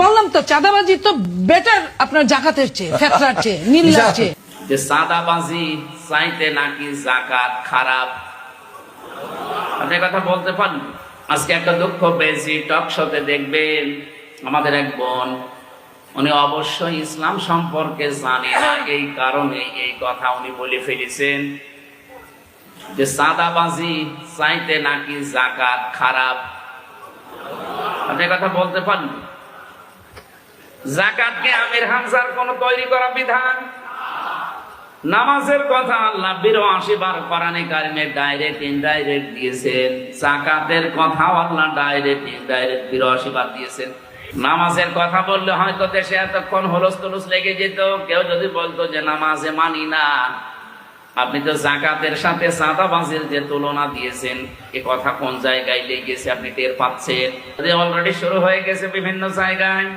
বললাম তো চাঁদাবাজি তো বেটার আপনার জাকাতের চেয়ে, ফেতরার চেয়ে, নীলার চেয়ে। যে চাঁদাবাজি চাইতে নাকি জাকাত খারাপ, আপনি কথা বলতে পারেন? আজকে একটা দুঃখ পেয়েছি, টক শোতে দেখবেন আমাদের এক বোন, উনি অবশ্যই ইসলাম সম্পর্কে জানে না, এই কারণে এই কথা উনি বলে ফেলেছেন যে চাঁদাবাজি চাইতে নাকি জাকাত খারাপ। আপনি কথা বলতে পারেন? জাকাতকে আমির হামজার কোন তৈরি করা বিধান? নামাজের কথা আল্লাহ ৮২ বার কোরআনে কারিমে ডাইরেক্ট ইনডাইরেক্ট দিয়েছেন। জাকাতের কথাও আল্লাহ ডাইরেক্ট ইনডাইরেক্ট ৮২ বার দিয়েছেন। নামাজের কথা বললে হয়তো দেশে এতক্ষণ হলস তুলস লেগে যেত। কেউ যদি বলতো যে নামাজে মানি না, আপনি তো জাকাতের সাথে চাঁদাবাজির যে তুলনা দিয়েছেন, এ কথা কোন জায়গায় লেগেছে আপনি টের পাচ্ছেন? অলরেডি শুরু হয়ে গেছে বিভিন্ন জায়গায়।